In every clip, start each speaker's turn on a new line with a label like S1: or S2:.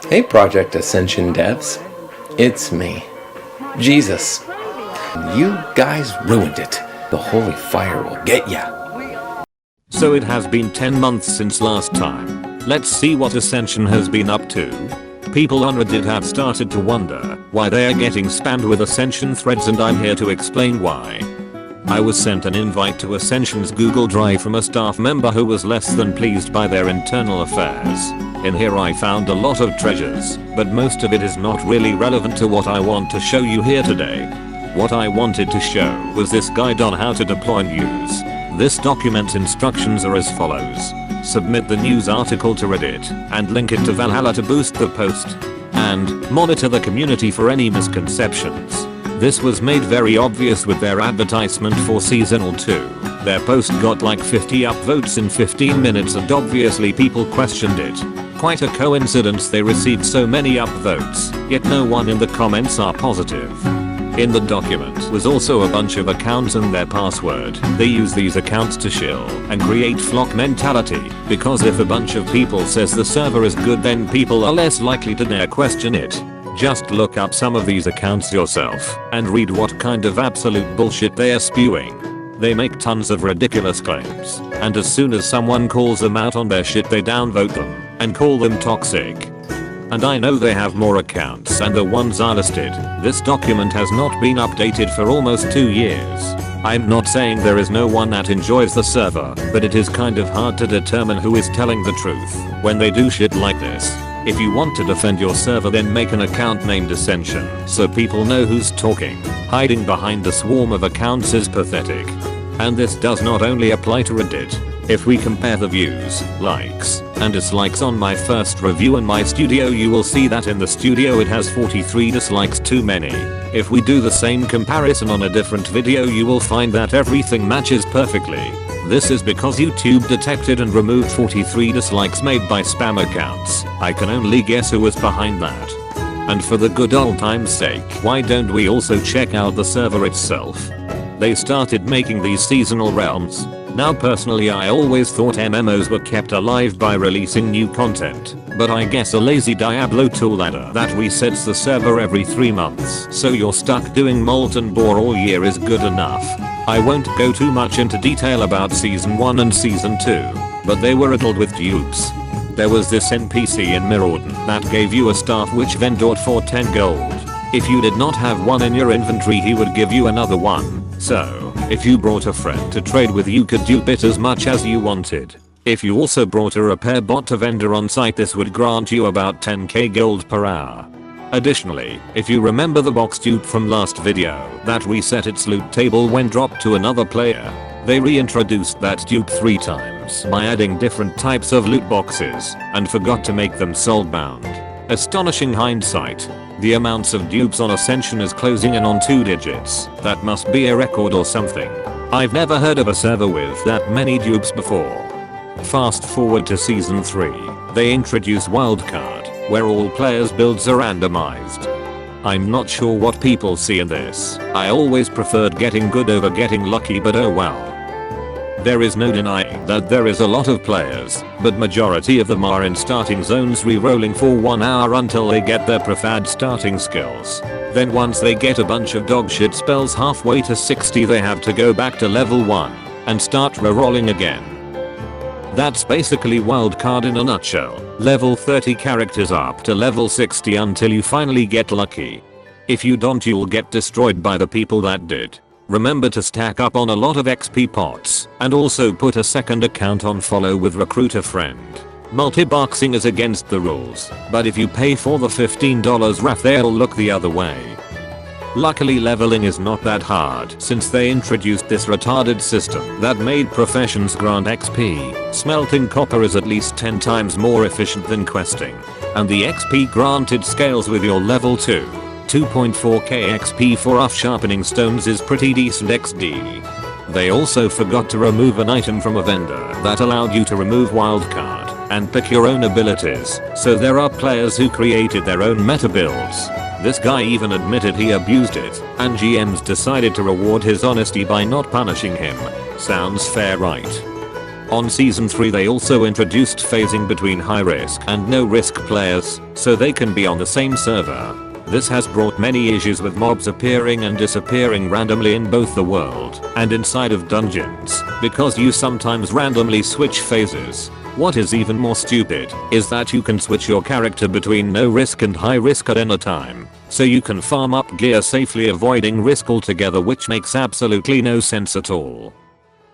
S1: Hey Project Ascension devs, it's me, Jesus. You guys ruined it. The holy fire will get ya.
S2: So it has been 10 months since last time. Let's see what Ascension has been up to. People on Reddit have started to wonder why they are getting spammed with Ascension threads, and I'm here to explain why. I was sent an invite to Ascension's Google Drive from a staff member who was less than pleased by their internal affairs. In here I found a lot of treasures, but most of it is not really relevant to what I want to show you here today. What I wanted to show was this guide on how to deploy news. This document's instructions are as follows. Submit the news article to Reddit and link it to Valhalla to boost the post. And monitor the community for any misconceptions. This was made very obvious with their advertisement for Seasonal 2. Their post got like 50 upvotes in 15 minutes and obviously people questioned it. Quite a coincidence they received so many upvotes, yet no one in the comments are positive. In the document was also a bunch of accounts and their password. They use these accounts to shill and create flock mentality, because if a bunch of people says the server is good, then people are less likely to dare question it. Just look up some of these accounts yourself and read what kind of absolute bullshit they are spewing. They make tons of ridiculous claims, and as soon as someone calls them out on their shit they downvote them and call them toxic. And I know they have more accounts, and the ones are listed. This document has not been updated for almost 2 years. I'm not saying there is no one that enjoys the server, but it is kind of hard to determine who is telling the truth when they do shit like this. If you want to defend your server, then make an account named Ascension so people know who's talking. Hiding behind a swarm of accounts is pathetic. And this does not only apply to Reddit. If we compare the views, likes, and dislikes on my first review in my studio, you will see that in the studio it has 43 dislikes too many. If we do the same comparison on a different video, you will find that everything matches perfectly. This is because YouTube detected and removed 43 dislikes made by spam accounts. I can only guess who was behind that. And for the good old time's sake, why don't we also check out the server itself? They started making these seasonal realms. Now personally I always thought MMOs were kept alive by releasing new content, but I guess a lazy Diablo tool ladder that resets the server every 3 months so you're stuck doing Molten Boar all year is good enough. I won't go too much into detail about Season 1 and Season 2, but they were riddled with dupes. There was this NPC in Mirrodin that gave you a staff which vendored for 10 gold. If you did not have one in your inventory, he would give you another one. So, if you brought a friend to trade with, you could dupe it as much as you wanted. If you also brought a repair bot to vendor on site, this would grant you about 10k gold per hour. Additionally, if you remember the box dupe from last video that reset its loot table when dropped to another player, they reintroduced that dupe 3 times by adding different types of loot boxes and forgot to make them soulbound. Astonishing hindsight. The amounts of dupes on Ascension is closing in on 2 digits. That must be a record or something. I've never heard of a server with that many dupes before. Fast forward to Season 3. They introduce Wildcard, where all players' builds are randomized. I'm not sure what people see in this. I always preferred getting good over getting lucky, but oh well. There is no denying that there is a lot of players, but majority of them are in starting zones re-rolling for 1 hour until they get their preferred starting skills. Then once they get a bunch of dogshit spells halfway to 60, they have to go back to level 1 and start re-rolling again. That's basically Wildcard in a nutshell. Level 30 characters up to level 60 until you finally get lucky. If you don't, you'll get destroyed by the people that did. Remember to stack up on a lot of XP pots, and also put a second account on follow with recruit a friend. Multi-boxing is against the rules, but if you pay for the $15 ref, they'll look the other way. Luckily leveling is not that hard since they introduced this retarded system that made professions grant XP. Smelting copper is at least 10 times more efficient than questing, and the XP granted scales with your level 2. 2.4k XP for rough sharpening stones is pretty decent XD. They also forgot to remove an item from a vendor that allowed you to remove Wildcard and pick your own abilities, so there are players who created their own meta builds. This guy even admitted he abused it, and GMs decided to reward his honesty by not punishing him. Sounds fair, right? On season 3 they also introduced phasing between high risk and no risk players, so they can be on the same server. This has brought many issues with mobs appearing and disappearing randomly in both the world and inside of dungeons, because you sometimes randomly switch phases. What is even more stupid is that you can switch your character between no risk and high risk at any time, so you can farm up gear safely avoiding risk altogether, which makes absolutely no sense at all.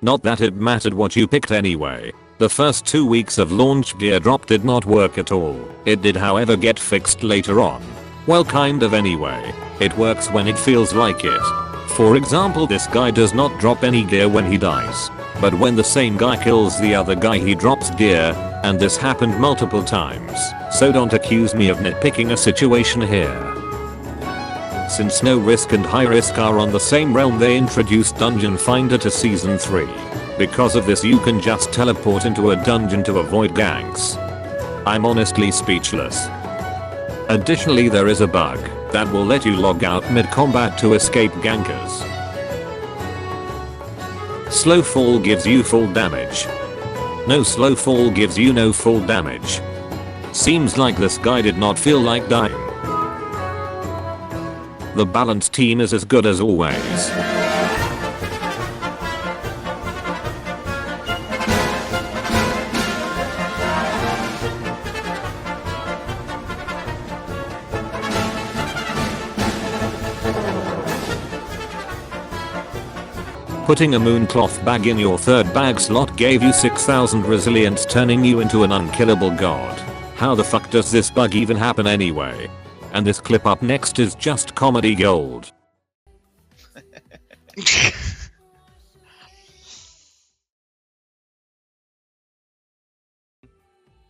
S2: Not that it mattered what you picked anyway. The first 2 weeks of launch gear drop did not work at all. It did however get fixed later on. Well, kind of anyway. It works when it feels like it. For example, this guy does not drop any gear when he dies. But when the same guy kills the other guy he drops gear, and this happened multiple times, so don't accuse me of nitpicking a situation here. Since no risk and high risk are on the same realm, they introduced Dungeon Finder to season 3. Because of this you can just teleport into a dungeon to avoid ganks. I'm honestly speechless. Additionally, there is a bug that will let you log out mid-combat to escape gankers. Slow fall gives you full damage. No slow fall gives you no full damage. Seems like this guy did not feel like dying. The balanced team is as good as always. Putting a mooncloth bag in your third bag slot gave you 6000 resilience, turning you into an unkillable god. How the fuck does this bug even happen anyway? And this clip up next is just comedy gold.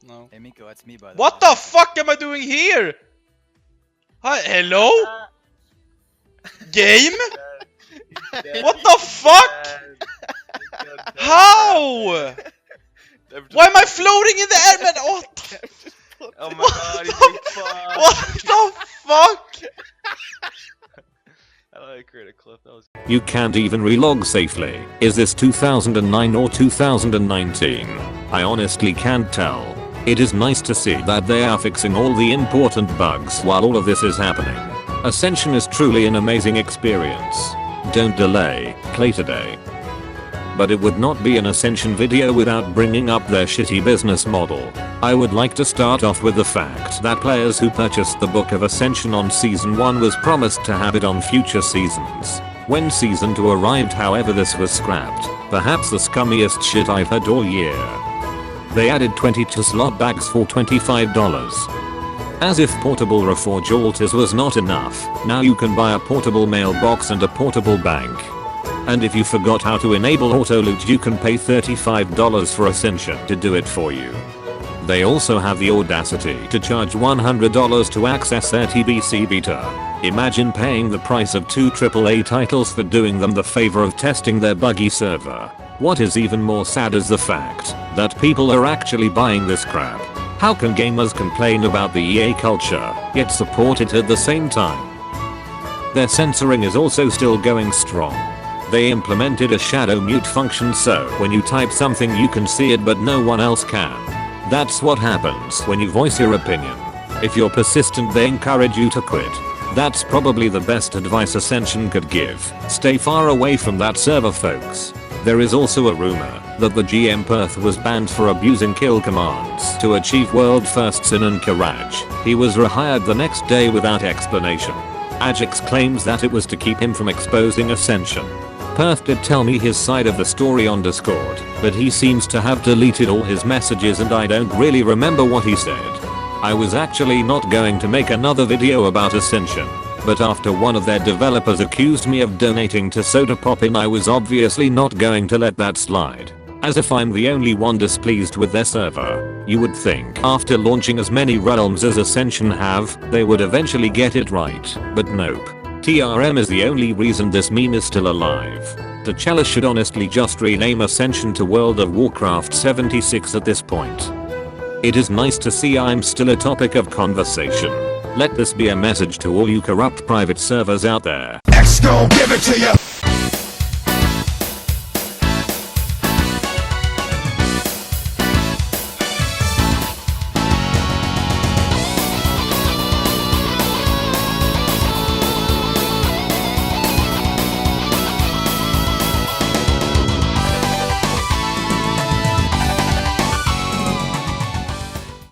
S3: No.
S4: Hey Miko, that's me by the
S3: What
S4: way.
S3: the fuck am I doing here? Hi, hello? Game? What the fuck? How? Why am I floating in the air, man? What the
S5: Oh my
S3: What
S5: god,
S3: the-
S5: he's fucked.
S3: What the fuck?
S5: How do I create a clip? That was
S2: You can't even relog safely. Is this 2009 or 2019? I honestly can't tell. It is nice to see that they are fixing all the important bugs while all of this is happening. Ascension is truly an amazing experience. Don't delay, play today. But it would not be an Ascension video without bringing up their shitty business model. I would like to start off with the fact that players who purchased the Book of Ascension on Season 1 was promised to have it on future seasons. When Season 2 arrived, however, this was scrapped. Perhaps the scummiest shit I've heard all year. They added 22 slot bags for $25. As if portable Reforge altars was not enough, now you can buy a portable mailbox and a portable bank. And if you forgot how to enable auto loot, you can pay $35 for Ascension to do it for you. They also have the audacity to charge $100 to access their TBC beta. Imagine paying the price of 2 AAA titles for doing them the favor of testing their buggy server. What is even more sad is the fact that people are actually buying this crap. How can gamers complain about the EA culture, yet support it at the same time? Their censoring is also still going strong. They implemented a shadow mute function, so when you type something you can see it but no one else can. That's what happens when you voice your opinion. If you're persistent, they encourage you to quit. That's probably the best advice Ascension could give. Stay far away from that server, folks. There is also a rumor that the GM Perth was banned for abusing kill commands to achieve world firsts in Anchorage. He was rehired the next day without explanation. Xecc claims that it was to keep him from exposing Ascension. Perth did tell me his side of the story on Discord, but he seems to have deleted all his messages and I don't really remember what he said. I was actually not going to make another video about Ascension, but after one of their developers accused me of donating to Soda Poppin', I was obviously not going to let that slide. As if I'm the only one displeased with their server. You would think after launching as many realms as Ascension have, they would eventually get it right, but nope. TRM is the only reason this meme is still alive. The Chalice should honestly just rename Ascension to World of Warcraft 76 at this point. It is nice to see I'm still a topic of conversation. Let this be a message to all you corrupt private servers out there.
S6: Xecc gon' give it to you.